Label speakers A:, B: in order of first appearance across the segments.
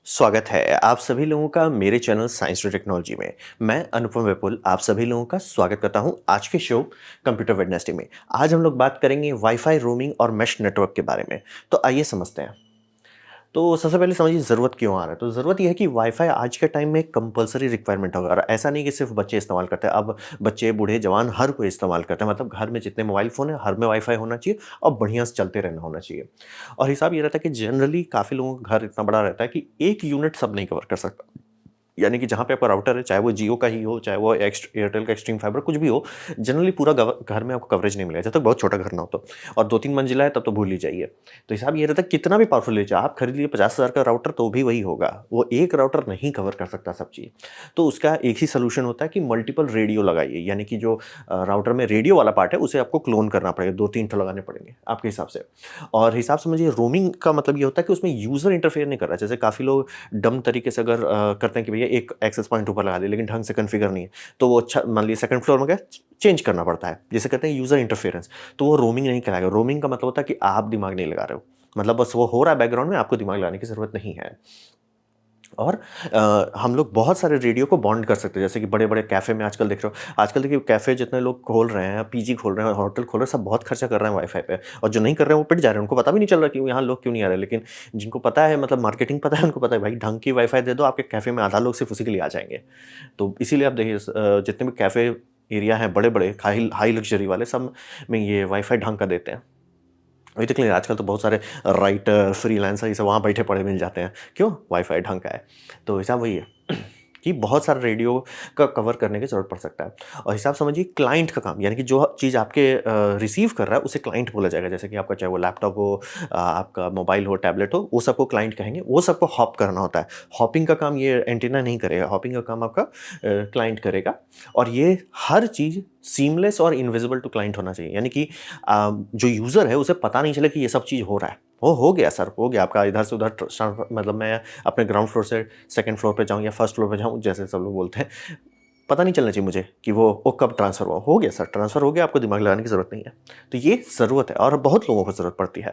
A: स्वागत है आप सभी लोगों का मेरे चैनल साइंस और टेक्नोलॉजी में। मैं अनुपम विपुल आप सभी लोगों का स्वागत करता हूं आज के शो कंप्यूटर वेडनेसडे में। आज हम लोग बात करेंगे वाईफाई रोमिंग और मेश नेटवर्क के बारे में। तो आइए समझते हैं। तो सबसे पहले समझिए ज़रूरत क्यों आ रहा है। तो ज़रूरत यह है कि वाईफाई आज के टाइम में कंपल्सरी रिक्वायरमेंट होगा और ऐसा नहीं कि सिर्फ बच्चे इस्तेमाल करते हैं। अब बच्चे बूढ़े जवान हर कोई इस्तेमाल करते हैं। मतलब घर में जितने मोबाइल फ़ोन है हर में वाईफाई होना चाहिए और बढ़िया से चलते रहना होना चाहिए। और हिसाब ये रहता है कि जनरली काफ़ी लोगों का घर इतना बड़ा रहता है कि एक यूनिट सब नहीं कवर कर सकता। यानी कि जहाँ पे आपका राउटर है, चाहे वो जियो का ही हो, चाहे वो एयरटेल का एक्सट्रीम फाइबर कुछ भी हो, जनरली पूरा घर में आपको कवरेज नहीं मिलेगा, जब तक बहुत छोटा घर ना हो तो। और 2-3 मंजिला है तब तो भूल ही जाइए। तो हिसाब ये रहता है कितना भी पावरफुल लीजिए, आप खरीद लीजिए 50,000 का राउटर तो भी वही होगा। वो एक राउटर नहीं कवर कर सकता सब चीज़। तो उसका एक ही सॉल्यूशन होता है कि मल्टीपल रेडियो लगाइए, यानी कि जो राउटर में रेडियो वाला पार्ट है उसे आपको क्लोन करना पड़ेगा, 2-3 ठो लगाने पड़ेंगे आपके हिसाब से। और हिसाब समझिए रोमिंग का मतलब ये होता है कि उसमें यूज़र इंटरफेयर नहीं कर रहा है। जैसे काफ़ी लोग डम तरीके से अगर करते हैं कि भैया एक एक्सेस पॉइंट ऊपर लगा दिया लेकिन ढंग से कॉन्फ़िगर नहीं है, तो वो अच्छा मान लीजिए सेकंड फ्लोर में गए, चेंज करना पड़ता है। जिसे कहते हैं यूज़र इंटरफेरेंस, तो वो रोमिंग नहीं कहलाएगा। रोमिंग का मतलब होता है कि आप दिमाग नहीं लगा रहे हो। मतलब बस वो हो रहा है बैकग्राउंड में, आपको दिमाग लगाने की ज़रूरत नहीं है। और हम लोग बहुत सारे रेडियो को बॉन्ड कर सकते हैं, जैसे कि बड़े-बड़े कैफ़े में आजकल देख रहे हो। आजकल देखिए कैफ़े जितने लोग खोल रहे हैं, पीजी खोल रहे हैं, होटल खोल रहे हैं, सब बहुत खर्चा कर रहे हैं वाई-फाई पे और जो नहीं कर रहे हैं वो पिट जा रहे हैं। उनको पता भी नहीं चल रहा कि यहाँ लोग क्यों नहीं आ रहे। लेकिन जिनको पता है मतलब मार्केटिंग पता है, उनको पता है भाई ढंग की वाई-फाई दे दो, आपके कैफ़े में आधा लोग सिर्फ़ उसी के लिए आ जाएँगे। तो इसीलिए आप देखिए जितने भी कैफ़े एरिया हैं बड़े-बड़े हाई हाई लग्ज़री वाले, सब में ये वाई-फाई ढंग का देते हैं। वही तो क्लियर आजकल तो बहुत सारे राइटर, फ्रीलांसर ये सब वहाँ बैठे पड़े मिल जाते हैं। क्यों? वाई-फाई ढंग का है। तो हिसाब वही है कि बहुत सारे रेडियो का कवर करने की ज़रूरत पड़ सकता है। और हिसाब समझिए क्लाइंट का काम, यानी कि जो चीज़ आपके रिसीव कर रहा है उसे क्लाइंट बोला जाएगा। जैसे कि आपका चाहे वो लैपटॉप हो, आपका मोबाइल हो, टैबलेट हो, वो सबको क्लाइंट कहेंगे। वो सबको हॉप करना होता है। हॉपिंग का काम ये एंटीना नहीं करेगा, हॉपिंग का काम आपका क्लाइंट करेगा। और ये हर चीज़ सीमलेस और इनविजिबल टू क्लाइंट होना चाहिए। यानी कि जो यूज़र है उसे पता नहीं चले कि ये सब चीज़ हो रहा है। वो हो गया सर, हो गया आपका इधर से उधर मतलब मैं अपने ग्राउंड फ्लोर से सेकंड फ्लोर पे जाऊँ या फर्स्ट फ्लोर पे जाऊँ, जैसे सब लोग बोलते हैं। पता नहीं चलना चाहिए मुझे कि वो कब ट्रांसफ़र हुआ। हो गया सर, ट्रांसफ़र हो गया, आपको दिमाग लगाने की ज़रूरत नहीं है। तो ये ज़रूरत है और बहुत लोगों को ज़रूरत पड़ती है।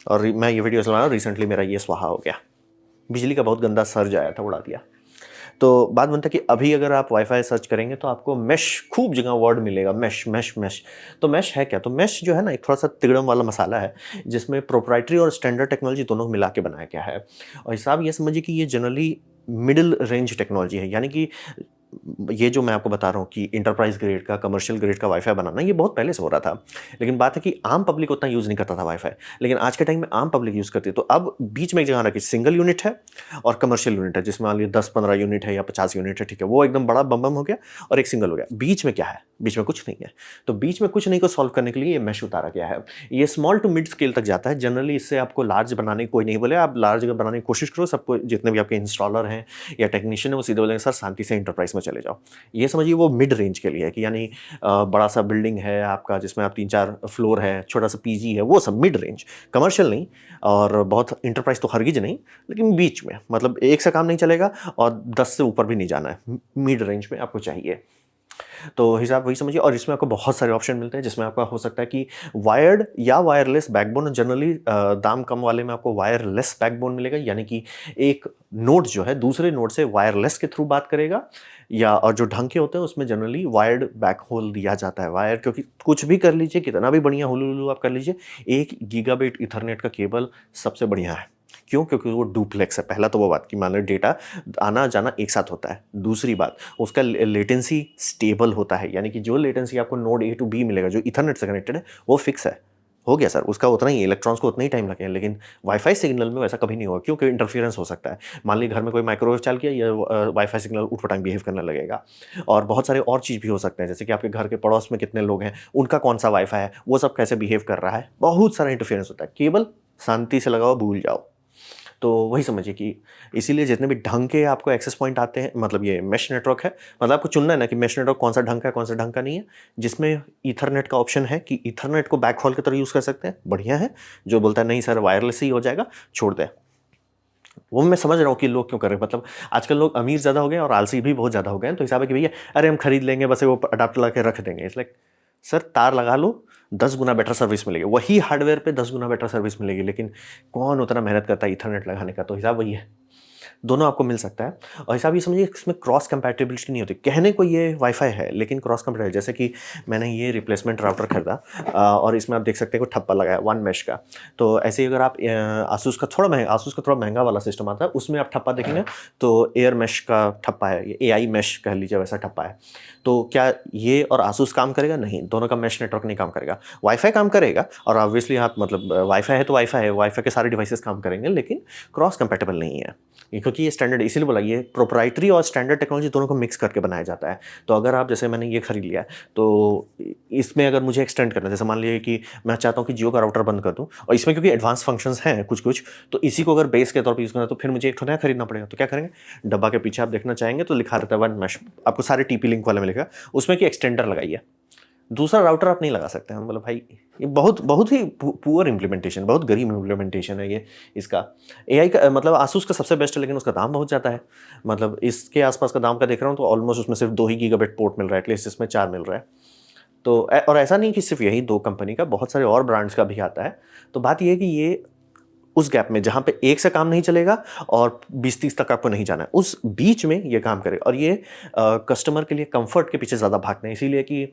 A: और मैं ये वीडियो चला रहा हूँ, रिसेंटली मेरा ये स्वाहा हो गया। बिजली का बहुत गंदा सर्ज आया था, उड़ा दिया। तो बात बनता है कि अभी अगर आप वाई-फाई सर्च करेंगे तो आपको मेश खूब जगह वर्ड मिलेगा, मेश, मेश, मेश। तो मेश है क्या? तो मेश जो है ना एक थोड़ा-सा तिगड़म वाला मसाला है, जिसमें प्रोप्राइटरी और स्टैंडर्ड टेक्नोलॉजी दोनों को मिला के बनाया गया है। और हिसाब ये समझिए कि ये जनरली मिडल रेंज टेक्नोलॉजी है, यानी कि ये जो मैं आपको बता रहा हूँ कि एंटरप्राइज़ ग्रेड का, कमर्शियल ग्रेड का वाई-फाई बनाना, ये बहुत पहले से हो रहा था। लेकिन बात है कि आम पब्लिक उतना यूज़ नहीं करता था वाई-फाई, लेकिन आज के टाइम में आम पब्लिक यूज़ करती है। तो अब बीच में एक जगह रखी, सिंगल यूनिट है और कमर्शियल यूनिट है, जिसमें मान लीजिए 10-15 यूनिट है या 50 यूनिट है, ठीक है? वो एकदम बड़ा बम-बम हो गया और एक सिंगल हो गया। बीच में क्या है? बीच में कुछ नहीं है। तो बीच में कुछ नहीं को सॉल्व करने के लिए ये मेश उतारा गया है। ये स्मॉल टू मिड स्केल तक जाता है। जनरली इससे आपको लार्ज बनाने की कोई नहीं बोले, आप लार्ज अगर बनाने की कोशिश करो, सबको जितने भी आपके इंस्टॉलर हैं या टेक्नीशियन हैं, वो सीधे बोलेंगे, "सर शांति से एंटरप्राइज़ में चले जाओ।" ये समझिए वो मिड रेंज के लिए है कि यानी बड़ा-सा बिल्डिंग है आपका जिसमें आप 3-4 फ्लोर है, छोटा-सा पीजी है, वो सब मिड रेंज, कमर्शियल नहीं और बहुत एंटरप्राइज़ तो हरगिज़ नहीं, लेकिन बीच में मतलब 1 से काम नहीं चलेगा और 10 से ऊपर भी नहीं जाना है। मिड रेंज में आपको चाहिए। तो हिसाब वही समझिए और इसमें आपको बहुत सारे ऑप्शन मिलते हैं जिसमें आपका हो सकता है कि वायर्ड या वायरलेस बैकबोन। जनरली दाम कम वाले में आपको वायरलेस बैकबोन मिलेगा, यानी कि एक नोड जो है दूसरे नोड से वायरलेस के थ्रू बात करेगा। या और जो ढंग के होते हैं उसमें जनरली वायर्ड बैकहोल दिया जाता है। वायर क्योंकि कुछ भी कर लीजिए, कितना भी बढ़िया हुलू-लुलू आप कर लीजिए, 1 गीगाबिट ईथरनेट का केबल सबसे बढ़िया है। क्यों? क्योंकि वो डुप्लेक्स है। पहला तो वो बात कि मान लो डेटा आना-जाना एक साथ होता है। दूसरी बात, उसका लेटेंसी स्टेबल होता है, यानी कि जो लेटेंसी आपको नोड ए टू बी मिलेगा, जो ईथरनेट से कनेक्टेड है, वो फिक्स है। हो गया सर, उसका उतना ही इलेक्ट्रॉन्स को उतना ही टाइम लगेगा, लेकिन वाई-फाई सिग्नल में वैसा कभी नहीं होगा, क्योंकि इंटरफेरेंस हो सकता है। मान लीजिए घर में कोई माइक्रोवेव चल गया, या वाई-फाई सिग्नल ऊट-पटांग बिहेव करने लगेगा। और बहुत सारे और चीज़ भी हो सकते हैं, जैसे कि आपके घर के पड़ोस में कितने लोग हैं, उनका कौन-सा वाई-फाई है, वो सब कैसे बिहेव कर रहा है, बहुत सारा इंटरफेरेंस होता है। केबल शांति से लगाओ, भूल जाओ। तो वही समझिए कि इसीलिए जितने भी ढंग के आपको एक्सेस पॉइंट आते हैं, मतलब ये मेश नेटवर्क है, मतलब आपको चुनना है ना कि मेश नेटवर्क कौन सा ढंग का है, कौन सा ढंग का नहीं है। जिसमें ईथरनेट का ऑप्शन है कि ईथरनेट को बैकहॉल की तरह यूज़ कर सकते हैं, बढ़िया है। जो बोलता है नहीं सर वायरलेस ही हो जाएगा, छोड़ दें। वो मैं समझ रहा हूँ कि लोग क्यों कर रहे हैं, मतलब आजकल लोग अमीर ज़्यादा हो गए हैं और आलसी भी बहुत ज़्यादा हो गए हैं। तो हिसाब है कि भैया अरे हम खरीद लेंगे, बस वो अडाप्टर लगा के रख देंगे। इट्स लाइक सर तार लगा लो, 10 गुना बेटर सर्विस मिलेगी। वही हार्डवेयर पे 10 गुना बेटर सर्विस मिलेगी, लेकिन कौन उतना मेहनत करता है ईथरनेट लगाने का। तो हिसाब वही है। दोनों आपको मिल सकता है। और ऐसा भी समझिए इसमें क्रॉस कंपैटिबिलिटी नहीं होती। कहने को ये वाईफ़ाई है, लेकिन क्रॉस कंपैटिबल जैसे कि मैंने ये रिप्लेसमेंट राउटर खरीदा और इसमें आप देख सकते हैं कोई ठप्पा लगा है वन मेश का। तो ऐसे ही अगर आप आसूस का थोड़ा महँगा वाला सिस्टम आता है, उसमें आप ठप्पा देखेंगे तो एयर मेश का ठप्पा है, एआई मेश कह लीजिए वैसा ठप्पा है। तो क्या ये और आसूस काम करेगा? नहीं, दोनों का मेश नेटवर्क नहीं काम करेगा। वाईफ़ाई काम करेगा और ऑब्वियसली आप मतलब वाईफ़ाई है तो वाईफ़ाई है, वाईफ़ाई के सारे डिवाइसेज़ काम करेंगे, लेकिन क्रॉस कंपैटिबल नहीं है। ये क्योंकि ये स्टैंडर्ड इसीलिए बोला ये प्रोप्राइटरी और स्टैंडर्ड टेक्नोलॉजी दोनों को मिक्स करके बनाया जाता है। तो अगर आप जैसे मैंने ये खरीद लिया है, तो इसमें अगर मुझे एक्सटेंड करना है, जैसे मान लीजिए कि मैं चाहता हूँ कि जियो का राउटर बंद कर दूँ और इसमें क्योंकि एडवांस फंक्शंस हैं कुछ-कुछ, तो इसी को अगर बेस के तौर पे यूज़ करना है, तो फिर मुझे एक ठो नया खरीदना पड़ेगा। तो क्या करेंगे? डब्बा के पीछे आप देखना चाहेंगे तो लिखा रहता है वन मेश, आपको सारे टीपी लिंक वाले मिलेगा, उसमें कि एक्सटेंडर लगाइए। दूसरा राउटर आप नहीं लगा सकते। हम बोले भाई ये बहुत बहुत ही पुअर इम्प्लीमेंटेशन, बहुत गरीब इम्प्लीमेंटेशन है ये इसका। एआई का मतलब आसूस का सबसे बेस्ट है, लेकिन उसका दाम बहुत ज़्यादा है। मतलब इसके आसपास का दाम का देख रहा हूँ तो ऑलमोस्ट उसमें सिर्फ 2 ही गीगाबाइट पोर्ट मिल रहा है, एटलीस्ट इसमें 4 मिल रहा है। तो और ऐसा नहीं कि सिर्फ यही 2 कंपनी का, बहुत सारे और ब्रांड्स का भी आता है। तो बात ये है कि ये उस गैप में जहाँ पे एक से काम नहीं चलेगा और 20-30 तक आपको नहीं जाना है, उस बीच में ये काम करेगा। और ये कस्टमर के लिए कंफर्ट के पीछे ज़्यादा भागते हैं, इसीलिए कि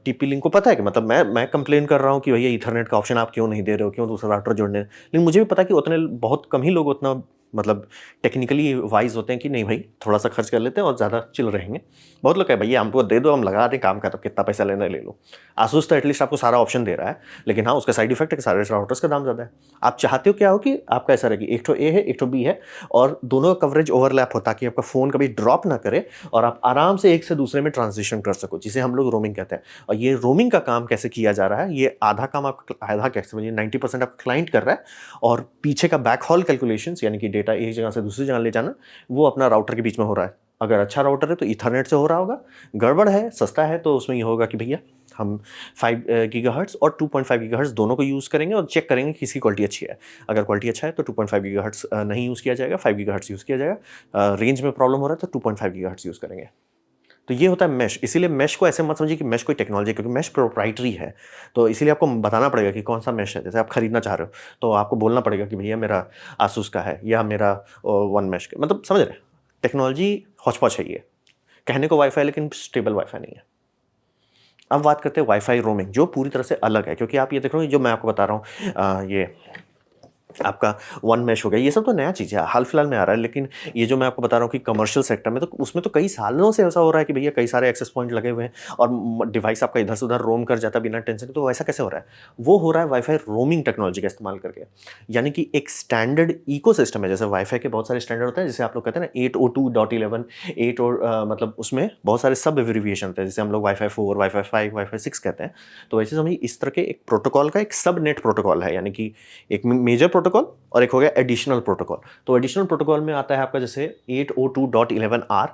A: टीपी लिंक को पता है कि मतलब मैं कंप्लेन कर रहा हूँ कि भैया ईथरनेट का ऑप्शन आप क्यों नहीं दे रहे हो, क्यों दूसरा राउटर जोड़ने, लेकिन मुझे भी पता है कि उतने बहुत कम ही लोग उतना मतलब टेक्निकली वाइज होते हैं कि नहीं भाई थोड़ा सा खर्च कर लेते हैं और ज़्यादा चिल रहेंगे। बहुत लोग कहे भैया हमको दे दो, हम लगा दें काम खत्म, कितना पैसा लेना है ले लो। आसूस तो एटलीस्ट आपको सारा ऑप्शन दे रहा है, लेकिन हाँ उसका साइड इफेक्ट है कि सारे राउटर्स का दाम ज़्यादा है। आप चाहते हो क्या हो कि आपका ऐसा रहे कि एक ठो ए है, एक ठो बी है और दोनों का कवरेज ओवरलैप हो, ताकि आपका फ़ोन कभी ड्रॉप ना करे और आप आराम से एक से दूसरे में ट्रांजिशन कर सको, जिसे हम लोग रोमिंग कहते हैं। और ये रोमिंग का काम कैसे किया जा रहा है, ये आधा काम आपका, आधा कैसे समझिए 90% आपका क्लाइंट कर रहा है और पीछे का बैक हॉल कैलकुलेशंस यानी कि डेटा एक जगह से दूसरी जगह ले जाना, वो अपना राउटर के बीच में हो रहा है। अगर अच्छा राउटर है तो ईथरनेट से हो रहा होगा, गड़बड़ है सस्ता है तो उसमें ये होगा कि भैया हम 5 गीगाहर्ट्ज़ और 2.5 गीगाहर्ट्ज़ दोनों को यूज़ करेंगे और चेक करेंगे किसकी क्वालिटी अच्छी है। अगर क्वालिटी अच्छा है तो 2.5 गीगाहर्ट्ज़ नहीं यूज़ किया जाएगा, 5 गीगाहर्ट्ज़ यूज़ किया जाएगा। रेंज में प्रॉब्लम हो रहा है तो 2.5 गीगाहर्ट्ज़ यूज़ करेंगे। तो ये होता है मेश। इसीलिए मेश को ऐसे मत समझिए कि मेश कोई टेक्नोलॉजी है, क्योंकि मेश प्रोप्राइटरी है। तो इसीलिए आपको बताना पड़ेगा कि कौन-सा मेश है। जैसे आप खरीदना चाह रहे हो, तो आपको बोलना पड़ेगा कि भैया मेरा आसूस का है या मेरा वन मेश का, मतलब समझ रहे हैं? टेक्नोलॉजी हौच-पौच है ये। कहने को वाई-फाई, लेकिन स्टेबल वाई-फाई नहीं है। अब बात करते हैं वाई-फाई रोमिंग, जो पूरी तरह से अलग है, क्योंकि आप ये देख रहे हो जो मैं आपको बता रहा हूँ ये आपका वन मेश हो गया, ये सब तो नया चीज़ है, हाल-फिलहाल में आ रहा है। लेकिन ये जो मैं आपको बता रहा हूँ कि कमर्शियल सेक्टर में, तो उसमें तो कई सालों से ऐसा हो रहा है कि भैया कई सारे एक्सेस पॉइंट लगे हुए हैं और डिवाइस आपका इधर से उधर रोम कर जाता है बिना टेंशन के। तो वैसा कैसे हो रहा है? वो हो रहा है वाई-फाई रोमिंग टेक्नोलॉजी का इस्तेमाल करके। यानी कि एक स्टैंडर्ड इकोसिस्टम है, जैसे वाई-फाई के बहुत सारे स्टैंडर्ड होते हैं, जैसे आप लोग कहते हैं ना 802.11, 8 और मतलब उसमें बहुत सारे सब एब्रिविएशन होते हैं, जैसे हम लोग वाई-फाई 4, वाई-फाई 5, वाई-फाई 6 कहते हैं। तो वैसे समझिए इस तरह के एक प्रोटोकॉल का एक सब नेट प्रोटोकॉल है, यानी कि एक मेजर प्रोटोकॉल और एक हो गया एडिशनल प्रोटोकॉल। तो एडिशनल प्रोटोकॉल में आता है आपका जैसे 802.11r,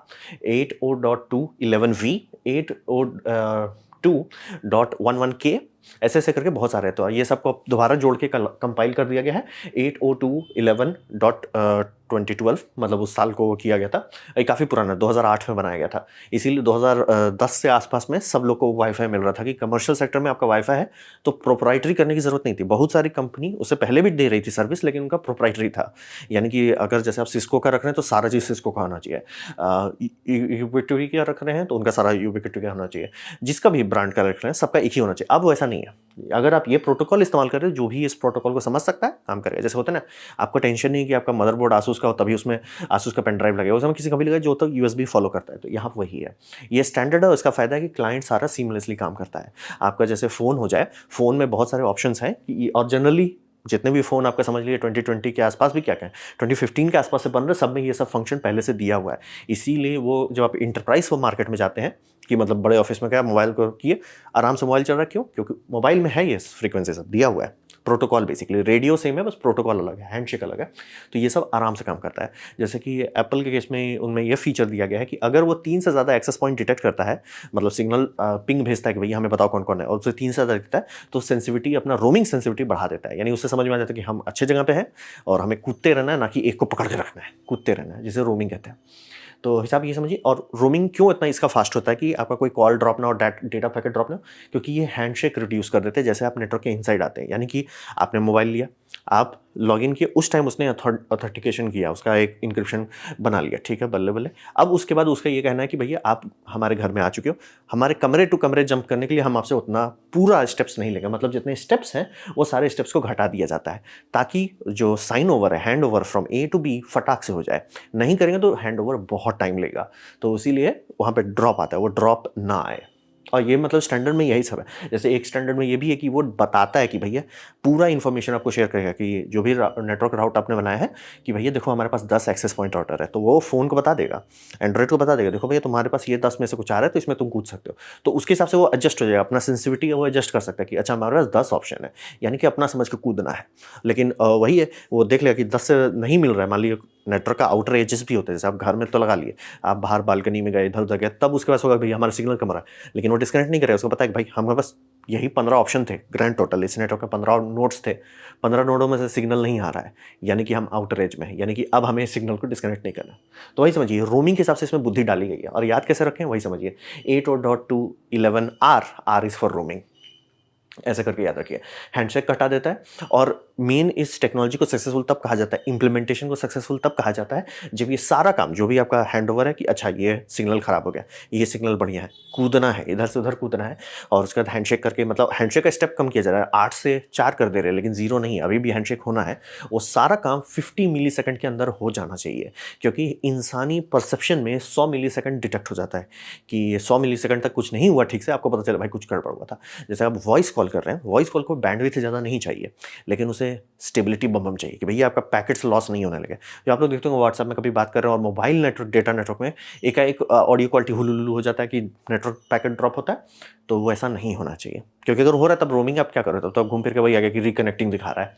A: 802.11v, 802.11k, ऐसे-ऐसे करके बहुत सारे हैं। तो ये सबको दोबारा जोड़ के कंपाइल कर दिया गया है 802.11.2012, मतलब उस साल को किया गया था। ये काफ़ी पुराना 2008 में बनाया गया था। इसीलिए 2010 से आसपास में सब लोग को वाई-फाई मिल रहा था कि कमर्शियल सेक्टर में आपका वाई-फाई है तो प्रोप्राइटरी करने की ज़रूरत नहीं थी। बहुत सारी कंपनी उससे पहले भी दे रही थी सर्विस, लेकिन उनका प्रोप्राइटरी था। यानी कि अगर जैसे आप सिस्को का रख रहे हैं तो सारा चीज़ सिस्को का होना चाहिए। यूबिक्विटी का रख रहे हैं तो उनका सारा यूबिक्विटी का होना चाहिए। जिसका भी ब्रांड का रख रहे हैं सबका एक ही होना चाहिए। अब वो ऐसा नहीं है। अगर आप ये प्रोटोकॉल इस्तेमाल कर रहे हो, जो भी इस प्रोटोकॉल को समझ सकता है काम करेगा। जैसे होता है ना, आपको टेंशन नहीं है कि आपका मदरबोर्ड आसूस का हो तभी उसमें आसूस का पेन ड्राइव लगेगा, उसमें किसी का भी लगेगा जो तक यूएसबी फॉलो करता है। तो यहाँ वही है, ये स्टैंडर्ड है। इसका फायदा है कि क्लाइंट सारा सीमलेसली काम करता है। आपका जैसे फ़ोन हो जाए, फ़ोन में बहुत सारे ऑप्शंस हैं और जनरली जितने भी फ़ोन आपका समझ लीजिए 2020 के आसपास भी क्या कहें 2015 के आसपास से बन रहे, सब में ये सब फंक्शन पहले से दिया हुआ है। इसीलिए वो जब आप इंटरप्राइज वो मार्केट में जाते हैं कि मतलब बड़े ऑफिस में क्या मोबाइल को किए आराम से मोबाइल चल रहा है, क्यों? क्योंकि मोबाइल में है ये फ्रीक्वेंसी सब दिया हुआ है। प्रोटोकॉल बेसिकली रेडियो सेम है, बस प्रोटोकॉल अलग है, हैंडशेक अलग है। तो ये सब आराम से काम करता है। जैसे कि एप्पल के केस में उनमें यह फीचर दिया गया है कि अगर वो 3 से ज़्यादा एक्सेस पॉइंट डिटेक्ट करता है, मतलब सिग्नल पिंग भेजता है कि भैया हमें बताओ कौन-कौन है, और उसे 3 से ज़्यादा दिखता है तो सेंसिटिविटी अपना रोमिंग सेंसिटिविटी बढ़ा देता है। यानी उससे समझ में आ जाता है कि हम अच्छे जगह पे हैं और हमें कूदते रहना है, ना कि एक को पकड़ के रखना है, कूदते रहना है, जिसे रोमिंग कहते हैं। तो हिसाब ये समझिए। और रोमिंग क्यों इतना इसका फास्ट होता है कि आपका कोई कॉल ड्रॉप ना हो, डेटा पैकेट ड्रॉप ना हो, क्योंकि ये हैंडशेक रिड्यूस कर देते हैं जैसे आप नेटवर्क के इनसाइड आते हैं। यानी कि आपने मोबाइल लिया, आप लॉगिन किए, उस टाइम उसने ऑथेंटिकेशन किया, उसका एक इंक्रिप्शन बना लिया, ठीक है, बल्ले बल्ले। अब उसके बाद उसका ये कहना है कि भैया आप हमारे घर में आ चुके हो, हमारे कमरे टू कमरे जंप करने के लिए हम आपसे उतना पूरा स्टेप्स नहीं लेंगे, मतलब जितने स्टेप्स हैं वो सारे स्टेप्स को घटा दिया जाता है, ताकि जो साइन ओवर है, hand over from A to B फटाक से हो जाए। नहीं करेंगे तो हैंड ओवर बहुत टाइम लेगा, तो इसीलिए वहाँ पे ड्रॉप आता है, वो ड्रॉप ना आए। और ये मतलब स्टैंडर्ड में यही सब है। जैसे एक स्टैंडर्ड में ये भी है कि वो बताता है कि भैया पूरा इन्फॉर्मेशन आपको शेयर करेगा कि जो भी नेटवर्क राउट आपने बनाया है, कि भैया देखो हमारे पास 10 एक्सेस पॉइंट राउटर है, तो वो फ़ोन को बता देगा, एंड्रॉइड को बता देगा, देखो भैया तुम्हारे पास ये 10 में से कुछ आ रहा है तो इसमें तुम कूद सकते हो। तो उसके हिसाब से वो एडजस्ट हो जाएगा, अपना सेंसिटिविटी है वो एडजस्ट कर सकता है कि अच्छा हमारे पास 10 ऑप्शन है, यानी कि अपना समझ के कूदना है। लेकिन वही है, वो देख लेगा कि 10 से नहीं मिल रहा है, मान लीजिए नेटवर्क का आउटर एजेस भी होते हैं, जैसे आप घर में तो लगा लिए, आप बाहर बालकनी में गए, इधर उधर गए, तब उसके पास होगा भैया हमारा सिग्नल कम रहा है, लेकिन वो डिस्कनेक्ट नहीं करेगा, उसको पता है कि भाई हमारे पास यही 15 ऑप्शन थे ग्रैंड टोटल, इस नेटवर्क के 15 नोड्स थे, 15 नोडों में से सिग्नल नहीं आ रहा है, यानी कि हम आउटर एज में हैं, यानी कि अब हमें सिग्नल को डिस्कनेक्ट नहीं करना। तो वही समझिए रोमिंग के हिसाब से इसमें बुद्धि डाली गई है। और याद कैसे रखें वही समझिए, 8.2.11 R, R is for roaming, ऐसा करके याद रखिए। हैंडशेक कटा देता है। और मेन इस टेक्नोलॉजी को सक्सेसफुल तब कहा जाता है, इंप्लीमेंटेशन को सक्सेसफुल तब कहा जाता है जब ये सारा काम जो भी आपका हैंडओवर है कि अच्छा ये सिग्नल खराब हो गया, ये सिग्नल बढ़िया है, कूदना है, इधर से उधर कूदना है, और उसके बाद हैंडशेक करके, मतलब हैंडशेक का स्टेप कम किया जा रहा है, 8 से 4 कर दे रहे हैं, लेकिन 0 नहीं, अभी भी हैंडशेक होना है। वो सारा काम 50 मिली सेकंड के अंदर हो जाना चाहिए, क्योंकि इंसानी परसेप्शन में 100 मिली सेकंड डिटेक्ट हो जाता है कि 100 मिली सेकंड तक कुछ नहीं हुआ ठीक से, आपको पता चला भाई कुछ गड़बड़ हुआ था। जैसे आप वॉइस कॉल कर रहे हैं, वॉइस कॉल को बैंडविड्थ से ज़्यादा नहीं चाहिए, लेकिन उसे स्टेबिलिटी बम चाहिए कि भैया आपका पैकेट्स लॉस नहीं होने लगे। जो आप लोग देखते हो व्हाट्सएप में कभी बात कर रहे हो और मोबाइल नेटवर्क, डेटा नेटवर्क में एकाएक ऑडियो क्वालिटी हुलुलु हो जाता है कि नेटवर्क पैकेट ड्रॉप होता है, तो वो ऐसा नहीं होना चाहिए, क्योंकि अगर हो रहा है तब रोमिंग आप क्या कर रहे हो, तब तो आप घूम फिर के वही आ गया कि रिकनेक्टिंग दिखा रहा है।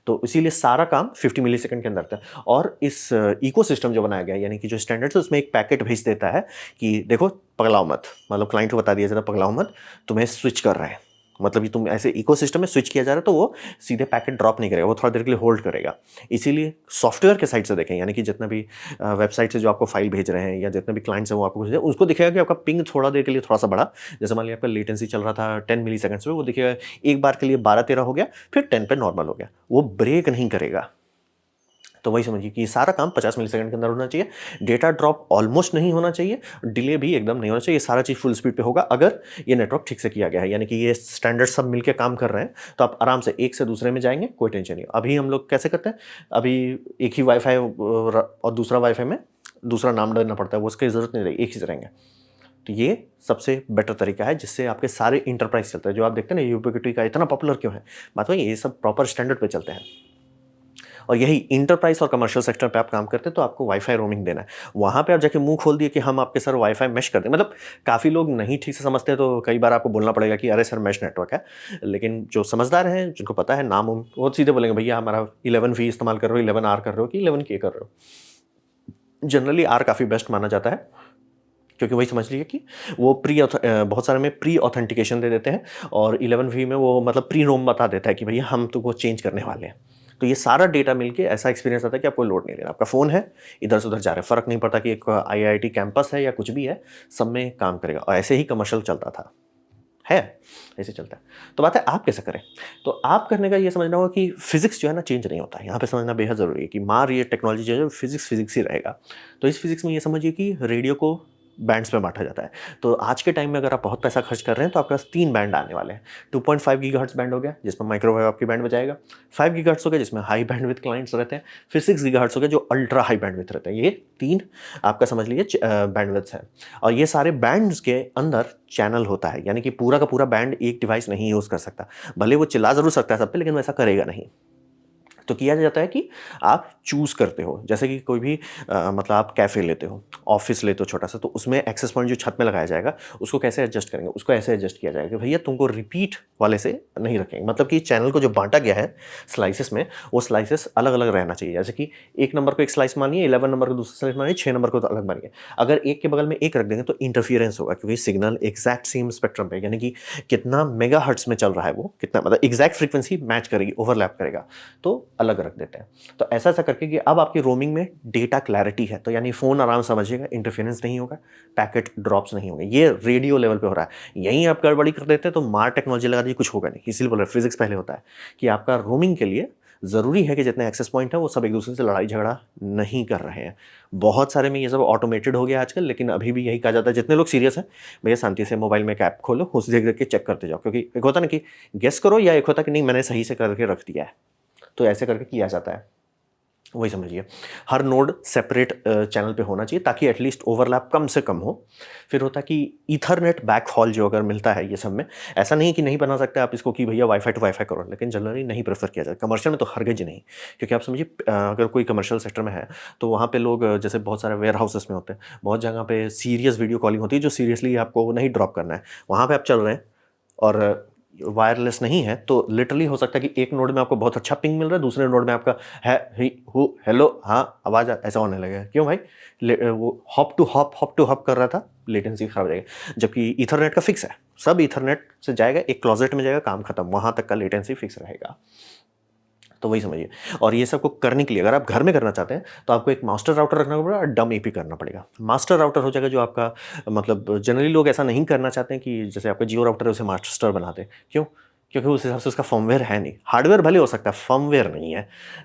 A: तो इसीलिए सारा काम 50 मिली सेकंड के अंदर था। और इस इकोसिस्टम जो बनाया गया है, यानी कि जो स्टैंडर्ड्स है, उसमें एक पैकेट भेज देता है कि देखो पगलाओ मत, मतलब क्लाइंट को बता दिया जाता है पगलाओ मत, तुम्हें स्विच कर रहे हैं, मतलब कि तुम ऐसे इकोसिस्टम में स्विच किया जा रहा है, तो वो सीधे पैकेट ड्रॉप नहीं करेगा, वो थोड़ा देर के लिए होल्ड करेगा। इसीलिए सॉफ्टवेयर के साइड से देखें, यानी कि जितना भी वेबसाइट से जो आपको फाइल भेज रहे हैं या जितने भी क्लाइंट्स हैं वो आपको भेज रहे हैं, उसको दिखेगा कि आपका पिंग थोड़ा देर के लिए थोड़ा सा बढ़ा। जैसे मान लिया आपका लेटेंसी चल रहा था 10 मिली सेकंड्स में, वो दिखेगा एक बार के लिए 12-13 हो गया, फिर 10 पे नॉर्मल हो गया, वो ब्रेक नहीं करेगा। तो वही समझिए कि सारा काम 50 मिली सेकंड के अंदर होना चाहिए, डेटा ड्रॉप ऑलमोस्ट नहीं होना चाहिए, डिले भी एकदम नहीं होना चाहिए, सारा चीज़ फुल स्पीड पे होगा अगर ये नेटवर्क ठीक से किया गया है, यानी कि ये स्टैंडर्ड सब मिलकर काम कर रहे हैं, तो आप आराम से एक से दूसरे में जाएंगे, कोई टेंशन नहीं। अभी हम लोग कैसे करते हैं, अभी एक ही वाईफाई और दूसरा वाईफाई में दूसरा नाम डालना पड़ता है, वो उसकी ज़रूरत नहीं रहेगी, एक ही रहेंगे। तो ये सबसे बेटर तरीका है जिससे आपके सारे इंटरप्राइज चलते हैं। जो आप देखते हैं ना यूबिक्विटी का इतना पॉपुलर क्यों है, बात वही ये सब प्रॉपर स्टैंडर्ड पे चलते हैं। और यही इंटरप्राइज और कमर्शियल सेक्टर पे आप काम करते हैं तो आपको वाईफाई रोमिंग देना है। वहाँ पे आप जाके मुंह खोल दिए कि हम आपके सर वाईफाई मैश कर दें, मतलब काफ़ी लोग नहीं ठीक से समझते हैं, तो कई बार आपको बोलना पड़ेगा कि अरे सर मैश नेटवर्क है। लेकिन जो समझदार हैं, जिनको पता है नाम वो सीधे बोलेंगे भैया हमारा 11V इस्तेमाल कर रहे हो, 11R कर रहे हो कि 11K कर रहे हो। जनरली R काफ़ी बेस्ट माना जाता है, क्योंकि वही समझ लीजिए कि वो बहुत सारे में प्री ऑथेंटिकेशन दे देते हैं, और 11V में वो मतलब प्री रोम बता देता है कि भैया हम तो वो चेंज करने वाले हैं। तो ये सारा डेटा मिलके ऐसा एक्सपीरियंस आता है कि आपको लोड नहीं लेना, आपका फ़ोन है इधर से उधर जा रहा है, फ़र्क नहीं पड़ता कि एक IIT कैंपस है या कुछ भी है, सब में काम करेगा। और ऐसे ही कमर्शियल चलता था, है ऐसे चलता है। तो बात है आप कैसे करें, तो आप करने का ये समझना होगा कि फिजिक्स जो है ना चेंज नहीं होता है, यहाँ पे समझना बेहद ज़रूरी है कि मार ये टेक्नोलॉजी जो है फिजिक्स फिजिक्स ही रहेगा। तो इस फिजिक्स में ये समझिए कि रेडियो को बैंड्स में बांटा जाता है। तो आज के टाइम में अगर आप बहुत पैसा खर्च कर रहे हैं तो आपके पास 3 बैंड आने वाले हैं। 2.5 गीगाहर्ट्ज़ बैंड हो गया जिसमें माइक्रोवेव आपकी बैंड बजाएगा, 5 गीगाहर्ट्ज़ हो गया जिसमें हाई बैंडविड्थ क्लाइंट्स रहते हैं, फिर 6 गीगाहर्ट्ज़ हो गया जो अल्ट्रा हाई बैंडविड्थ रहते हैं। ये 3 आपका समझ लीजिए बैंडविड्थ्स हैं। और ये सारे बैंड्स के अंदर चैनल होता है, यानी कि पूरा का पूरा बैंड एक डिवाइस नहीं यूज़ कर सकता। भले वो चिल्ला ज़रूर सकता है सब पे, लेकिन वैसा करेगा नहीं। तो किया जाता है कि आप चूज़ करते हो, जैसे कि कोई भी मतलब आप कैफ़े लेते हो, ऑफिस लेते हो छोटा सा, तो उसमें एक्सेस पॉइंट जो छत में लगाया जाएगा उसको कैसे एडजस्ट करेंगे, उसको ऐसे एडजस्ट किया जाएगा कि भैया तुमको रिपीट वाले से नहीं रखेंगे, मतलब कि चैनल को जो बांटा गया है स्लाइसेस में, वो स्लाइसेस अलग अलग रहना चाहिए। जैसे कि 1 नंबर को एक स्लाइस मानिए, 11 नंबर को दूसरा स्लाइस मानिए, 6 नंबर को तो अलग मानिए। अगर एक के बगल में एक रख देंगे तो इंटरफियरेंस होगा, क्योंकि सिग्नल एग्जैक्ट सेम स्पेक्ट्रम पे, यानी कि कितना मेगाहर्ट्ज़ में चल रहा है वो, कितना मतलब एग्जैक्ट फ्रीक्वेंसी मैच करेगी, ओवरलैप करेगा, तो अलग रख देते हैं। तो ऐसा करके कि अब आपकी रोमिंग में डेटा क्लैरिटी है, तो यानी फ़ोन आराम समझिएगा, इंटरफेरेंस नहीं होगा, पैकेट ड्रॉप्स नहीं होंगे। ये रेडियो लेवल पे हो रहा है। यहीं आप गड़बड़ी कर देते हैं तो मार टेक्नोलॉजी लगा दी, कुछ होगा नहीं। इसीलिए बोल रहे फिजिक्स पहले होता है कि आपका रोमिंग के लिए ज़रूरी है कि जितने एक्सेस पॉइंट हैं वो सब एक दूसरे से लड़ाई झगड़ा नहीं कर रहे हैं। बहुत सारे में ये सब ऑटोमेटेड हो गया आजकल, लेकिन अभी भी यही कहा जाता है जितने लोग सीरियस हैं, भैया शांति से मोबाइल में एक ऐप खोलो, उसे देख देख के चेक करते जाओ, क्योंकि एक होता है ना कि गेस करो, या एक होता है कि नहीं मैंने सही से करके रख दिया है। तो ऐसे करके किया जाता है, वही समझिए। हर नोड सेपरेट चैनल पे होना चाहिए ताकि एटलीस्ट ओवरलैप कम से कम हो। फिर होता है कि ईथरनेट बैक हॉल जो अगर मिलता है ये सब में, ऐसा नहीं कि नहीं बना सकते आप इसको कि भैया वाईफाई टू वाईफाई करो, लेकिन जनरली नहीं प्रेफर किया जाता कमर्शियल में, तो हरगिज नहीं। क्योंकि आप समझिए अगर कोई कमर्शियल सेक्टर में है तो वहाँ पे लोग जैसे बहुत सारे वेयर हाउसेस में होते हैं, बहुत जगह पे सीरियस वीडियो कॉलिंग होती है जो सीरियसली आपको नहीं ड्रॉप करना है, वहाँ पे आप चल रहे हैं और वायरलेस नहीं है, तो लिटरली हो सकता है कि एक नोड में आपको बहुत अच्छा पिंग मिल रहा है, दूसरे नोड में आपका है ही हु हेलो हाँ आवाज़ ऐसा होने लगेगा। क्यों भाई? वो हॉप टू हॉप कर रहा था, लेटेंसी खराब हो जाएगी। जबकि ईथरनेट का फिक्स है, सब ईथरनेट से जाएगा, एक क्लोजेट में जाएगा, काम खत्म, वहाँ तक का लेटेंसी फिक्स रहेगा। तो वही समझिए। और ये सब को करने के लिए अगर आप घर में करना चाहते हैं तो आपको एक मास्टर राउटर रखना पड़ेगा और डम एपी करना पड़ेगा। मास्टर राउटर हो जाएगा जो आपका, मतलब जनरली लोग ऐसा नहीं करना चाहते हैं कि जैसे आपका जियो राउटर है उसे मास्टर बना दें। क्यों? क्योंकि उस हिसाब से उसका फर्मवेयर है नहीं, हार्डवेयर भले हो सकता है, फर्मवेयर नहीं है,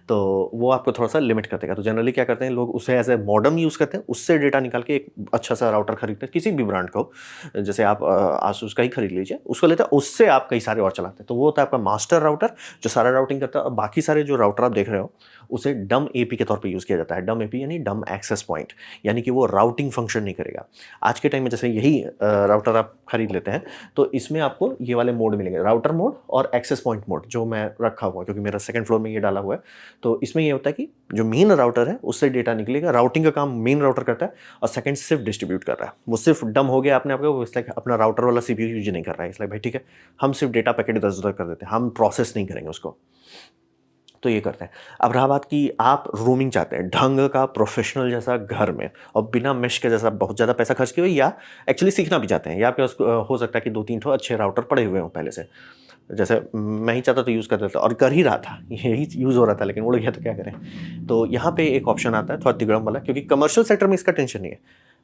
A: तो वो आपको थोड़ा सा लिमिट कर देगा। तो जनरली क्या करते हैं लोग, उसे एज ए मॉडम यूज़ करते हैं, उससे डेटा निकाल के एक अच्छा सा राउटर खरीदते हैं किसी भी ब्रांड का हो, जैसे आप आसूस का ही खरीद लीजिए, उसको लेते हैं, उससे आप कई सारे और चलाते हैं। तो वो होता है आपका मास्टर राउटर जो सारा राउटिंग करता है। और बाकी सारे जो राउटर आप देख रहे हो उसे डम एपी के तौर पे यूज़ किया जाता है। डम एपी यानी डम एक्सेस पॉइंट, यानी कि वो राउटिंग फंक्शन नहीं करेगा। आज के टाइम में जैसे यही राउटर आप खरीद लेते हैं तो इसमें आपको ये वाले मोड मिलेंगे, राउटर मोड और एक्सेस पॉइंट मोड, जो मैं रखा हुआ है क्योंकि मेरा सेकंड फ्लोर में ये डाला हुआ है। तो इसमें ये होता है कि जो मेन राउटर है उससे डेटा निकलेगा, राउटिंग का काम मेन राउटर करता है और सेकंड सिर्फ डिस्ट्रीब्यूट कर रहा है। वो सिर्फ डम हो गया आपने आपको, वो इसलिए अपना राउटर वाला सीपीयू यूज नहीं कर रहा है, इसलिए भाई ठीक है हम सिर्फ डेटा पैकेट इधर उधर कर देते हैं, हम प्रोसेस नहीं करेंगे उसको। तो ये करते हैं। अब रहा बात कि आप रूमिंग चाहते हैं ढंग का प्रोफेशनल जैसा घर में और बिना मेश के जैसा बहुत ज़्यादा पैसा खर्च किए हुए, या एक्चुअली सीखना भी चाहते हैं, या आपके पास हो सकता है कि 2-3 ठो अच्छे राउटर पड़े हुए हों पहले से। जैसे मैं ही चाहता तो यूज़ कर देता और कर ही रहा था, यही यूज़ हो रहा था, लेकिन उड़ गया तो क्या करें। तो यहाँ पे एक ऑप्शन आता है थोड़ा तिगड़म वाला, क्योंकि कमर्शियल सेक्टर में इसका टेंशन नहीं है।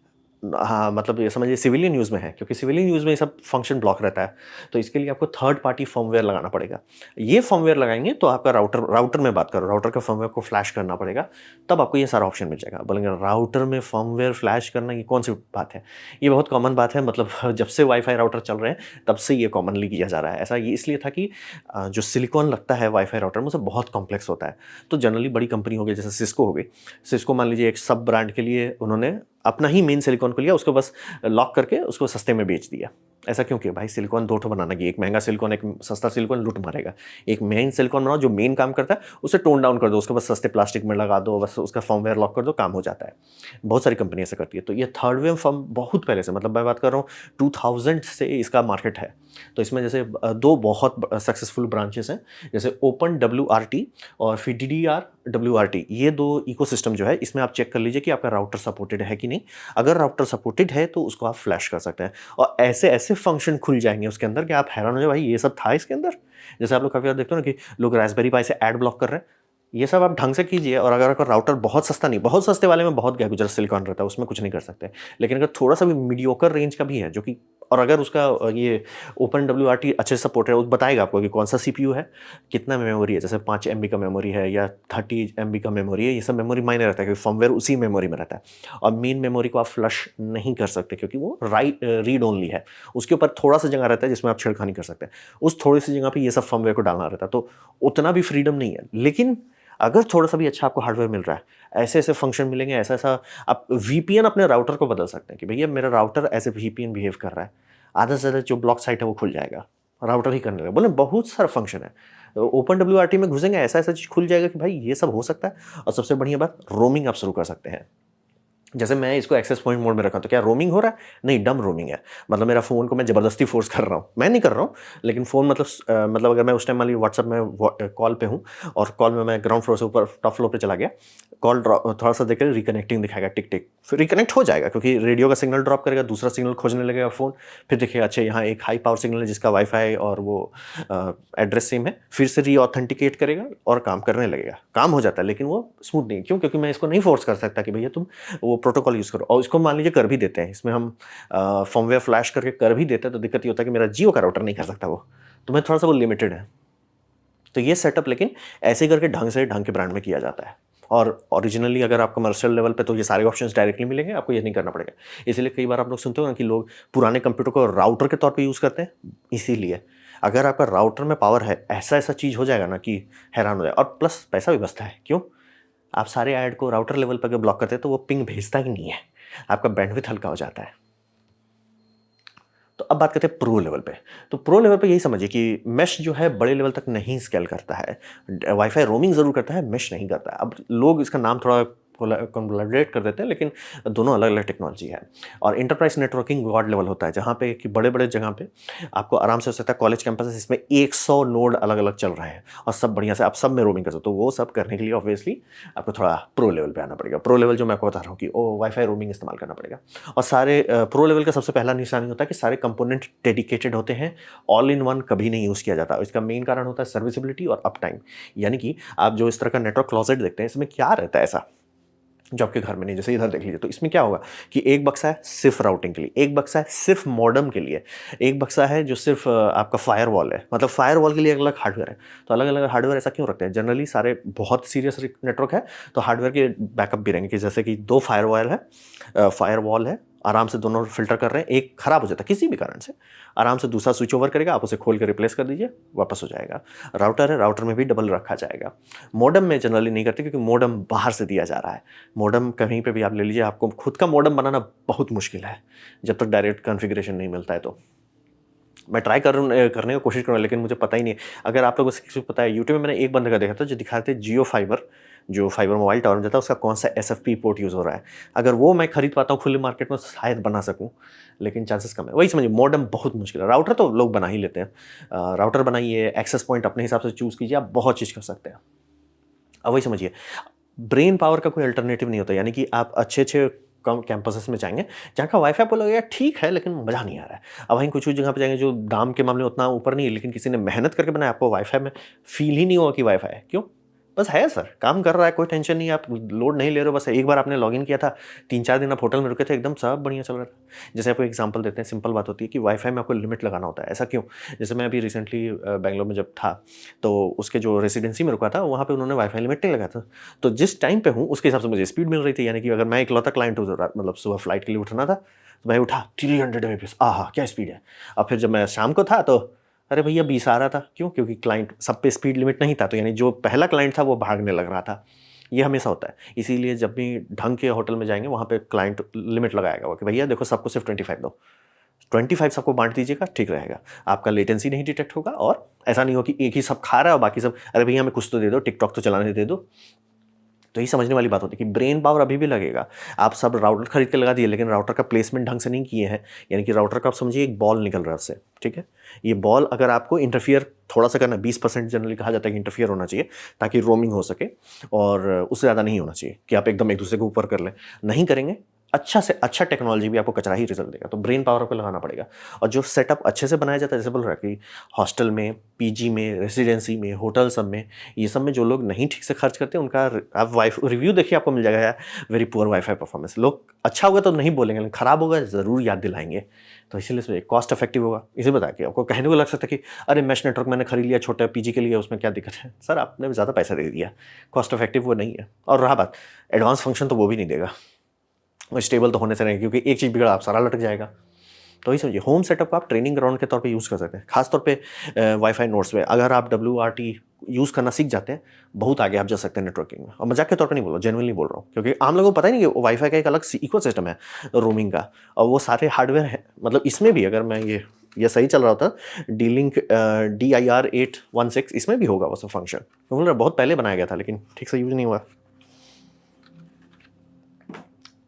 A: हाँ, मतलब ये समझिए सिविलियन यूज़ में है, क्योंकि सिविलियन यूज़ में ये सब फंक्शन ब्लॉक रहता है, तो इसके लिए आपको थर्ड पार्टी फर्मवेयर लगाना पड़ेगा। ये फर्मवेयर लगाएँगे तो आपका राउटर में बात करो, राउटर का फर्मवेयर को फ्लैश करना पड़ेगा, तब आपको ये सारा ऑप्शन मिल जाएगा। बोलेंगे राउटर में फर्मवेयर फ्लैश करना ये कौन-सी बात है? ये बहुत कॉमन बात है, मतलब जब से वाई-फाई राउटर चल रहे हैं, तब से ये कॉमनली किया जा रहा है। ऐसा ये इसलिए था कि जो सिलिकॉन लगता है वाई-फाई राउटर में, उसे बहुत कॉम्प्लेक्स होता है। तो जनरली बड़ी कंपनी हो गई, जैसे सिस्को हो गई, सिस्को मान लीजिए एक सब ब्रांड के लिए उन्होंने अपना ही मेन सिलिकॉन को लिया, उसको बस लॉक करके उसको सस्ते में बेच दिया। ऐसा क्यों किया? भाई सिलिकॉन 2 ठो बनाना कि एक महंगा सिलिकॉन, एक सस्ता सिलिकॉन लूट मारेगा। एक मेन सिलिकॉन बनाओ जो मेन काम करता है, उसे टोन डाउन कर दो, उसको बस सस्ते प्लास्टिक में लगा दो, बस उसका फर्मवेयर लॉक कर दो, काम हो जाता है। बहुत सारी कंपनी ऐसा करती है। तो ये थर्ड वेव फर्म बहुत पहले से, मतलब मैं बात कर रहा हूँ 2000 से इसका मार्केट है। तो इसमें जैसे 2 बहुत सक्सेसफुल ब्रांचेस हैं, जैसे ओपन डब्ल्यूआरटी और फिर डीडीआर डब्ल्यूआरटी, ये 2 इकोसिस्टम जो है, इसमें आप चेक कर लीजिए कि आपका राउटर सपोर्टेड है कि नहीं। अगर राउटर सपोर्टेड है तो उसको आप फ्लैश कर सकते हैं और ऐसे ऐसे फंक्शन खुल जाएंगे उसके अंदर कि आप हैरान हो जाए, भाई ये सब था इसके अंदर। जैसे आप लोग काफ़ी बार देखते हो ना कि लोग रास्पबेरी पाई से ऐड ब्लॉक कर रहे हैं, ये सब आप ढंग से कीजिए। और अगर आपका राउटर बहुत सस्ता नहीं, बहुत सस्ते वाले में बहुत गैर-गुजर सिलिकॉन रहता है, उसमें कुछ नहीं कर सकते। लेकिन अगर थोड़ा-सा भी मीडियोकर रेंज का भी है, जो कि, और अगर उसका ये ओपन डब्ल्यूआरटी अच्छे से सपोर्ट है, वो बताएगा आपको कि कौन-सा सीपीयू है, कितना मेमोरी है, जैसे 5 एमबी का मेमोरी है या 30 एमबी का मेमोरी है, ये सब मेमोरी मायने रखता है क्योंकि फर्मवेयर उसी मेमोरी में रहता है। और मेन मेमोरी को आप फ्लश नहीं कर सकते क्योंकि वो रीड ओनली है। उसके ऊपर थोड़ा-सा जगह रहता है जिसमें आप छेड़खानी कर सकते हैं। उस थोड़ी-सी जगह पे ये सब फर्मवेयर को डालना रहता है, तो उतना भी फ्रीडम नहीं है। लेकिन अगर थोड़ा-सा भी अच्छा आपको हार्डवेयर मिल रहा है, ऐसे-ऐसे फंक्शन मिलेंगे, ऐसा-ऐसा आप वीपीएन अपने राउटर को बदल सकते हैं कि भैया मेरा router as a VPN behave कर रहा है। आधा से ज़्यादा जो ब्लॉक साइट है वो खुल जाएगा, राउटर ही करने लगेगा। बोले बहुत सारा फंक्शन है। ओपन डब्ल्यूआरटी में घुसेंगे, ऐसा-ऐसा चीज़ खुल जाएगा कि भाई ये सब हो सकता है। और सबसे बढ़िया बात, रोमिंग आप शुरू कर सकते हैं। जैसे मैं इसको एक्सेस पॉइंट मोड में रखा, तो क्या रोमिंग हो रहा है? नहीं, डम रोमिंग है। मतलब मेरा फ़ोन को मैं ज़बरदस्ती फ़ोर्स कर रहा हूँ। मैं नहीं कर रहा हूँ, लेकिन फ़ोन मतलब अगर मैं उस टाइम मान लीजिए व्हाट्सएप में कॉल पे हूँ और कॉल में मैं ग्राउंड फ्लोर से ऊपर टॉप फ्लोर पे चला गया, कॉल थोड़ा-सा देख के रिकनेक्टिंग दिखाएगा टिक-टिक, फिर रिकनेक्ट हो जाएगा क्योंकि रेडियो का सिग्नल ड्रॉप करेगा, दूसरा सिग्नल खोजने लगेगा फ़ोन, फिर देखिएगा अच्छा यहाँ एक हाई पावर सिग्नल है जिसका वाई-फाई और वो एड्रेस सेम है, फिर से रीऑथेंटिकेट करेगा और काम करने लगेगा। काम हो जाता है, लेकिन वो स्मूथ नहीं। क्यों? क्योंकि मैं इसको नहीं फ़ोर्स कर सकता कि भैया तुम वो प्रोटोकॉल यूज़ करो। और इसको मान लीजिए कर भी देते हैं, इसमें हम फर्मवेयर फ्लैश करके कर भी देते हैं, तो दिक्कत ये होता है कि मेरा जियो का राउटर नहीं कर सकता वो, तो मैं थोड़ा-सा वो लिमिटेड है। तो ये सेटअप लेकिन ऐसे करके ढंग के ब्रांड में किया जाता है। और ओरिजिनली अगर आप कमर्शियल लेवल पे तो ये सारे ऑप्शंस डायरेक्टली मिलेंगे, आपको ये नहीं करना पड़ेगा। इसीलिए कई बार आप लोग सुनते हो ना कि लोग पुराने कंप्यूटर को राउटर के तौर पे यूज़ करते हैं। इसीलिए अगर आपका राउटर में पावर है, ऐसा चीज़ हो जाएगा ना कि हैरान हो जाए, और प्लस पैसा भी बचता है। क्यों? आप सारे ऐड को राउटर लेवल पर अगर ब्लॉक करते हैं तो वो पिंग भेजता ही नहीं है, आपका बैंडविड्थ हल्का हो जाता है। तो अब बात करते हैं प्रो लेवल पे। तो प्रो लेवल पे यही समझिए कि मेश जो है बड़े लेवल तक नहीं स्केल करता है। वाईफाई रोमिंग ज़रूर करता है, मेश नहीं करता है। अब लोग इसका नाम थोड़ा कोलैबोरेट कर देते हैं, लेकिन दोनों अलग-अलग टेक्नोलॉजी है। और एंटरप्राइज़ नेटवर्किंग गॉड लेवल होता है, जहाँ पे कि बड़े-बड़े जगह पे आपको आराम से हो सकता है कॉलेज कैंपस इसमें 100 नोड अलग-अलग चल रहे हैं और सब बढ़िया से आप सब में रोमिंग कर सकते हो। तो वो सब करने के लिए ऑब्वियसली आपको थोड़ा प्रो लेवल पे आना पड़ेगा। प्रो लेवल जो मैं आपको बता रहा हूँ कि वाईफाई रोमिंग इस्तेमाल करना पड़ेगा। और सारे प्रो लेवल का सबसे पहला निशानी होता है कि सारे कंपोनेंट डेडिकेटेड होते हैं, ऑल इन वन कभी नहीं यूज़ किया जाता। इसका मेन कारण होता है सर्विसिबिलिटी और अप टाइम। यानी कि आप जो इस तरह का नेटवर्क क्लोजेट देखते हैं, इसमें क्या रहता है ऐसा जो आपके घर में नहीं। जैसे इधर देख लीजिए, तो इसमें क्या होगा कि एक बक्सा है सिर्फ राउटिंग के लिए, एक बक्सा है सिर्फ मॉडेम के लिए, एक बक्सा है जो सिर्फ आपका फायरवॉल है। मतलब फायरवॉल के लिए अलग हार्डवेयर है। तो अलग अलग हार्डवेयर ऐसा क्यों रखते हैं? जनरली सारे बहुत सीरियस नेटवर्क है तो हार्डवेयर के बैकअप भी रहेंगे, कि जैसे कि 2 फायरवॉल है, आराम से दोनों फिल्टर कर रहे हैं, एक खराब हो जाता है किसी भी कारण से, आराम से दूसरा स्विच ओवर करेगा, आप उसे खोल के रिप्लेस कर दीजिए, वापस हो जाएगा। राउटर है, राउटर में भी डबल रखा जाएगा। मॉडेम में जनरली नहीं करते, क्योंकि मॉडेम बाहर से दिया जा रहा है। मॉडेम कहीं पे भी आप ले लीजिए, आपको खुद का मॉडेम बनाना बहुत मुश्किल है जब तक डायरेक्ट कॉन्फ़िगरेशन नहीं मिलता है। तो मैं ट्राई करने की कोशिश करूँगा, लेकिन मुझे पता ही नहीं है। अगर आप लोगों को किसी को पता है, यूट्यूब में मैंने एक बंदे का देखा था जो दिखा रहे थे जियो फाइबर, जो फाइबर मोबाइल टावर में जाता है, उसका कौन सा एसएफपी पोर्ट यूज़ हो रहा है। अगर वो मैं खरीद पाता हूँ खुले मार्केट में, शायद बना सकूँ, लेकिन चांसेस कम है। वही समझिए, मॉडेम बहुत मुश्किल है। राउटर तो लोग बना ही लेते हैं। राउटर बनाइए, एक्सेस पॉइंट अपने हिसाब से चूज़ कीजिए, आप बहुत चीज़ कर सकते हैं। अब वही समझिए, ब्रेन पावर का कोई अल्टरनेटिव नहीं होता। यानी कि आप अच्छे-अच्छे कम कैंपसेस में जाएँगे, जहाँ का वाई-फाई आपको लगेगा ठीक है, लेकिन मज़ा नहीं आ रहा है। अब वहीं कुछ-कुछ जगह पे जाएँगे जो दाम के मामले में उतना ऊपर नहीं है, लेकिन किसी ने मेहनत करके बनाया, आपको वाई-फाई में फ़ील ही नहीं होगा कि वाई-फाई है। क्यों? बस है सर, काम कर रहा है, कोई टेंशन नहीं है, आप लोड नहीं ले रहे हो। बस एक बार आपने लॉगिन किया था, 3-4 दिन आप होटल में रुके थे, एकदम सब बढ़िया चल रहा था। जैसे आपको एग्ज़ाम्पल देते हैं, सिंपल बात होती है कि वाई-फाई में आपको लिमिट लगाना होता है। ऐसा क्यों? जैसे मैं अभी रिसेंटली बैंगलोर में जब था, तो उसके जो रेसिडेंसी में रुका था, वहाँ पे उन्होंने वाई-फाई लिमिट नहीं लगाया था। तो जिस टाइम पे हूँ, उसके हिसाब से मुझे स्पीड मिल रही थी। यानी कि अगर मैं इकलौता क्लाइंट हूँ, मतलब सुबह फ्लाइट के लिए उठना था, तो भाई उठा 300 एमबीपीएस, आहा! क्या स्पीड है। और फिर जब मैं शाम को था, तो अरे भैया 20 आ रहा था। क्यों? क्योंकि क्लाइंट सब पे स्पीड लिमिट नहीं था, तो यानी जो पहला क्लाइंट था वो भागने लग रहा था। ये हमेशा होता है। इसीलिए जब भी ढंग के होटल में जाएँगे, वहाँ पे क्लाइंट लिमिट लगाएगा कि भैया देखो, सबको सिर्फ 25 दो। 25 सबको बाँट दीजिएगा, ठीक रहेगा। आपका लेटेंसी नहीं डिटेक्ट होगा, और ऐसा नहीं हो कि एक ही सब खा रहा है और बाकी सब, अरे भैया हमें कुछ तो दे दो, टिकटॉक तो चलाने दे दो। तो ये समझने वाली बात होती है कि ब्रेन पावर अभी भी लगेगा। आप सब राउटर खरीद के लगा दिए, लेकिन राउटर का प्लेसमेंट ढंग से नहीं किए हैं। यानी कि राउटर का आप समझिए एक बॉल निकल रहा है उससे, ठीक है? ये बॉल अगर आपको इंटरफियर थोड़ा-सा करना है, 20% जनरली कहा जाता है कि इंटरफियर होना चाहिए, ताकि रोमिंग हो सके, और उससे ज़्यादा नहीं होना चाहिए कि आप एकदम एक-दूसरे के ऊपर कर लें। नहीं करेंगे, अच्छा से अच्छा टेक्नोलॉजी भी आपको कचरा ही रिज़ल्ट देगा। तो ब्रेन पावर आपको लगाना पड़ेगा। और जो सेटअप अच्छे से बनाया जाता है, जैसे बोल रहा है कि हॉस्टल में, पीजी में, रेसिडेंसी में, होटल सब में, ये सब में जो लोग नहीं ठीक से खर्च करते, उनका आप रिव्यू देखिए, आपको मिल जाएगा यार, वेरी पुअर वाईफाई परफॉर्मेंस। लोग अच्छा होगा तो नहीं बोलेंगे, लेकिन खराब होगा ज़रूर याद दिलाएंगे। तो इसीलिए कॉस्ट इफेक्टिव होगा। इसे बता के आपको कहने को लग सकता है कि अरे मैश नेटवर्क मैंने खरीद लिया छोटा पीजी के लिए, उसमें क्या दिक्कत है? सर आपने ज़्यादा पैसा दे दिया, कॉस्ट इफेक्टिव वो नहीं है। और रहा बात एडवांस फंक्शन, तो वो भी नहीं देगा। स्टेबल तो होने से नहीं, क्योंकि एक चीज़ बिगड़ा आप सारा लटक जाएगा। तो वही समझिए, होम सेटअप को आप ट्रेनिंग ग्राउंड के तौर पे यूज़ कर सकते हैं। खास तौर पे वाईफाई नोड्स में अगर आप डब्ल्यूआरटी यूज़ करना सीख जाते हैं, बहुत आगे आप जा सकते हैं नेटवर्किंग में। और मजाक के तौर पे नहीं बोल रहा हूँ, जेन्युइनली बोल रहा हूँ, क्योंकि आम लोगों को पता ही नहीं कि वाईफाई का एक अलग इकोसिस्टम है रोमिंग का, और वो सारे हार्डवेयर है। मतलब इसमें भी अगर मैं ये सही चल रहा होता, डी-लिंक DIR 816, इसमें भी होगा वो सब फंक्शन। बोल रहा बहुत पहले बनाया गया था, लेकिन ठीक से यूज़ नहीं हुआ।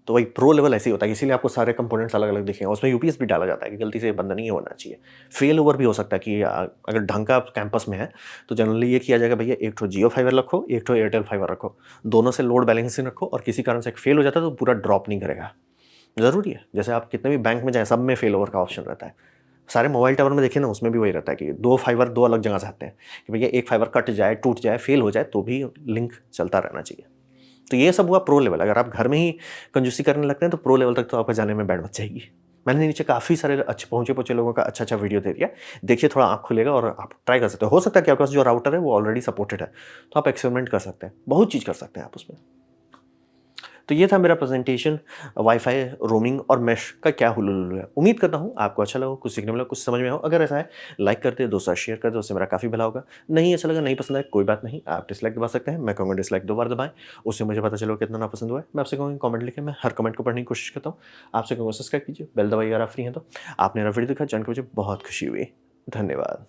A: तो वही प्रो लेवल ऐसे ही होता है, इसीलिए आपको सारे कंपोनेंट्स अलग अलग दिखेंगे। उसमें यूपीएस भी डाला जाता है कि गलती से बंद नहीं होना चाहिए। फेल ओवर भी हो सकता है कि अगर ढंग का कैंपस में है, तो जनरली ये किया जाएगा, भैया एक ठो जियो फाइबर रखो, एक ठो एयरटेल फाइबर रखो, दोनों से लोड बैलेंसिंग रखो, और किसी कारण से एक फेल हो जाता है तो पूरा ड्रॉप नहीं करेगा। ज़रूरी है। जैसे आप कितने भी बैंक में जाएँ, सब में फेल ओवर का ऑप्शन रहता है। सारे मोबाइल टावर में देखिए ना, उसमें भी वही रहता है कि 2 फाइबर 2 अलग जगह से आते हैं, कि भैया एक फाइबर कट जाए, टूट जाए, फेल हो जाए, तो भी लिंक चलता रहना चाहिए। तो ये सब हुआ प्रो लेवल। अगर आप घर में ही कंजूसी करने लगते हैं, तो प्रो लेवल तक तो आपका जाने में बैंड बच जाएगी। मैंने नीचे काफ़ी सारे अच्छे पहुँचे-पुहुँचे लोगों का अच्छा-अच्छा वीडियो दे दिया। देखिए थोड़ा आँख खुलेगा और आप ट्राई कर सकते हो। हो सकता है कि आपके पास जो राउटर है वो ऑलरेडी सपोर्टेड है, तो आप एक्सपेरिमेंट कर सकते हैं। बहुत चीज़ कर सकते हैं आप उसमें। तो ये था मेरा प्रेजेंटेशन वाईफ़ाई, रोमिंग और मेश का क्या हुलुलुलु है। उम्मीद करता हूँ आपको अच्छा लगा हो, कुछ सीखने मिला, कुछ समझ में आया हो। अगर ऐसा है लाइक कर दें, दोस्तों के साथ शेयर कर दें, उससे मेरा काफ़ी भला होगा। नहीं अच्छा लगा, नहीं पसंद आया, कोई बात नहीं, आप डिसलाइक दबा सकते हैं। मैं कहूँगा डिसलाइक 2 बार दबाएँ, उससे मुझे पता चलेगा कितना नापसंद हुआ है। मैं आपसे कहूँगा कमेंट लिखें, मैं हर कमेंट को पढ़ने की कोशिश करता हूँ। आपसे कहूँगा सब्सक्राइब कीजिए, बेल दबाइए अगर आप फ्री हैं तो। आपने मेरा वीडियो देखा, जान के मुझे बहुत खुशी हुई। धन्यवाद।